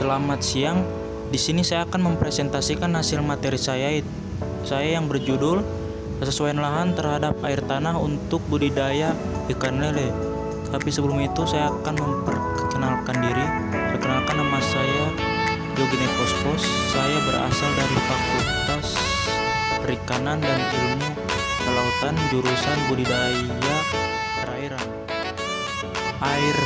Selamat siang. Di sini saya akan mempresentasikan hasil materi saya yang berjudul kesesuaian lahan terhadap air tanah untuk budidaya ikan lele. Tapi sebelum itu saya akan memperkenalkan diri. Perkenalkan, nama saya Yogi Nepospos. Saya berasal dari Fakultas Perikanan dan Ilmu Kelautan, jurusan budidaya perairan. Air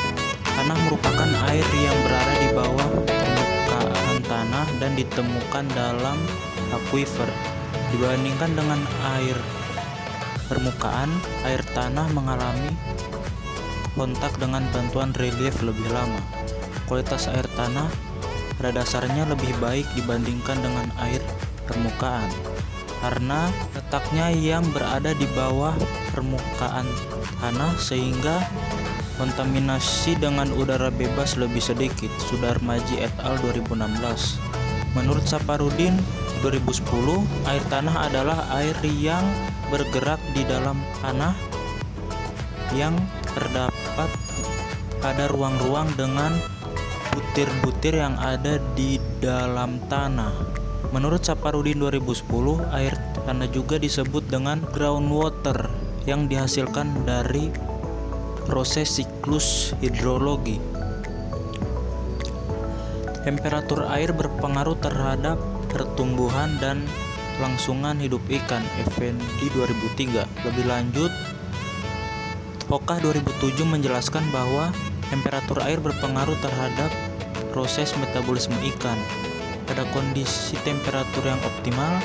tanah merupakan air yang berada di bawah permukaan tanah dan ditemukan dalam akuifer. Dibandingkan dengan air permukaan, air tanah mengalami kontak dengan bantuan relief lebih lama. Kualitas air tanah pada dasarnya lebih baik dibandingkan dengan air permukaan karena letaknya yang berada di bawah permukaan tanah, sehingga kontaminasi dengan udara bebas lebih sedikit. Sudarmaji et al. 2016. Menurut Saparudin 2010, air tanah adalah air yang bergerak di dalam tanah yang terdapat pada ruang-ruang dengan butir-butir yang ada di dalam tanah. Menurut Saparudin 2010, air tanah juga disebut dengan groundwater yang dihasilkan dari proses siklus hidrologi. Temperatur air berpengaruh terhadap pertumbuhan dan kelangsungan hidup ikan. Effendi 2003. Lebih lanjut, Pokah 2007 menjelaskan bahwa temperatur air berpengaruh terhadap proses metabolisme ikan. Pada kondisi temperatur yang optimal,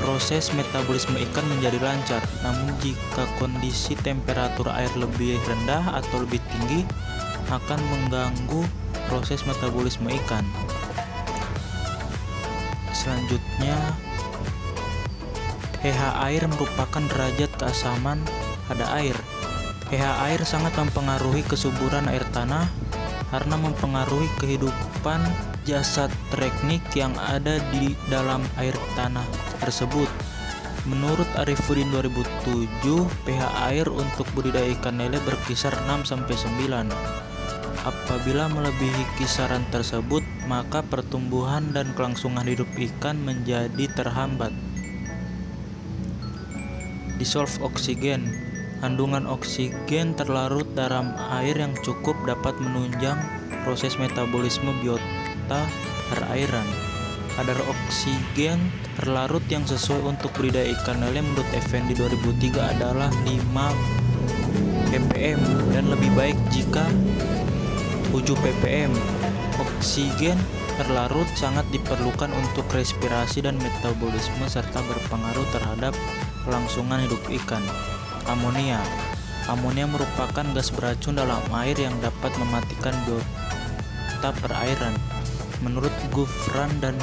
proses metabolisme ikan menjadi lancar. Namun jika kondisi temperatur air lebih rendah atau lebih tinggi, akan mengganggu proses metabolisme ikan. Selanjutnya, pH air merupakan derajat keasaman pada air. pH air sangat mempengaruhi kesuburan air tanah karena mempengaruhi kehidupan jasad teknik yang ada di dalam air tanah tersebut. Menurut Arifudin 2007, pH air untuk budidaya ikan lele berkisar 6-9. Apabila melebihi kisaran tersebut, maka pertumbuhan dan kelangsungan hidup ikan menjadi terhambat. Dissolve oksigen. Kandungan oksigen terlarut dalam air yang cukup dapat menunjang proses metabolisme biota perairan. Kadar oksigen terlarut yang sesuai untuk budidaya ikan lele menurut Effendi 2003 adalah 5 ppm dan lebih baik jika 7 ppm. Oksigen terlarut sangat diperlukan untuk respirasi dan metabolisme serta berpengaruh terhadap kelangsungan hidup ikan. Amonia. Amonia merupakan gas beracun dalam air yang dapat mematikan biota perairan. Menurut Gufran dan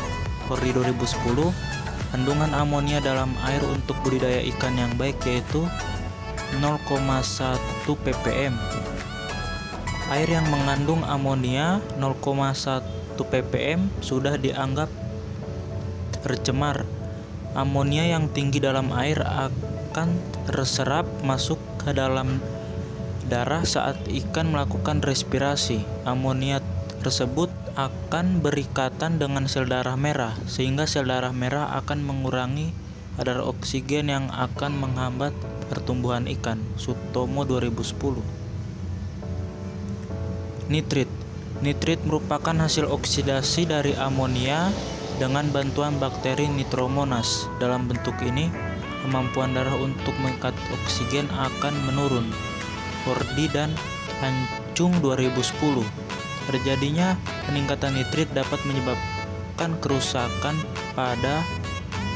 Kordi 2010, kandungan amonia dalam air untuk budidaya ikan yang baik yaitu 0,1 ppm. Air yang mengandung amonia 0,1 ppm sudah dianggap tercemar. Amonia yang tinggi dalam air akan terserap masuk ke dalam darah saat ikan melakukan respirasi. Amonia tersebut akan berikatan dengan sel darah merah, sehingga sel darah merah akan mengurangi kadar oksigen yang akan menghambat pertumbuhan ikan. Sutomo 2010. Nitrit. Nitrit merupakan hasil oksidasi dari amonia dengan bantuan bakteri Nitromonas. Dalam bentuk ini, kemampuan darah untuk mengikat oksigen akan menurun. Kordi dan Hancung 2010. Terjadinya peningkatan nitrit dapat menyebabkan kerusakan pada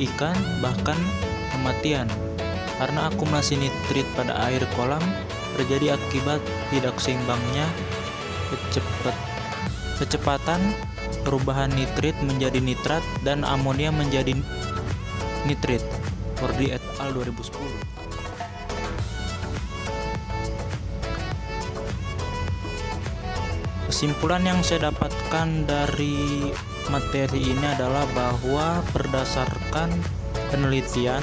ikan, bahkan kematian. Karena akumulasi nitrit pada air kolam terjadi akibat tidak seimbangnya kecepatan perubahan nitrit menjadi nitrat dan amonia menjadi nitrit. Kordi et al. 2010. Kesimpulan yang saya dapatkan dari materi ini adalah bahwa berdasarkan penelitian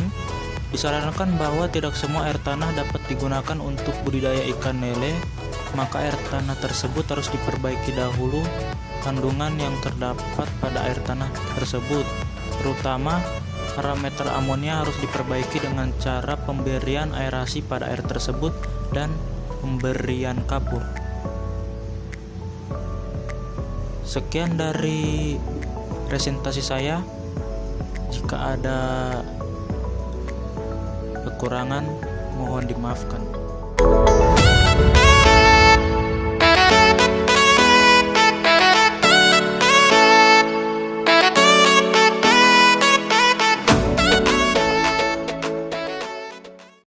disarankan bahwa tidak semua air tanah dapat digunakan untuk budidaya ikan lele, maka air tanah tersebut harus diperbaiki dahulu kandungan yang terdapat pada air tanah tersebut. Terutama parameter amonia harus diperbaiki dengan cara pemberian aerasi pada air tersebut dan pemberian kapur. Sekian dari presentasi saya. Jika ada kekurangan, mohon dimaafkan.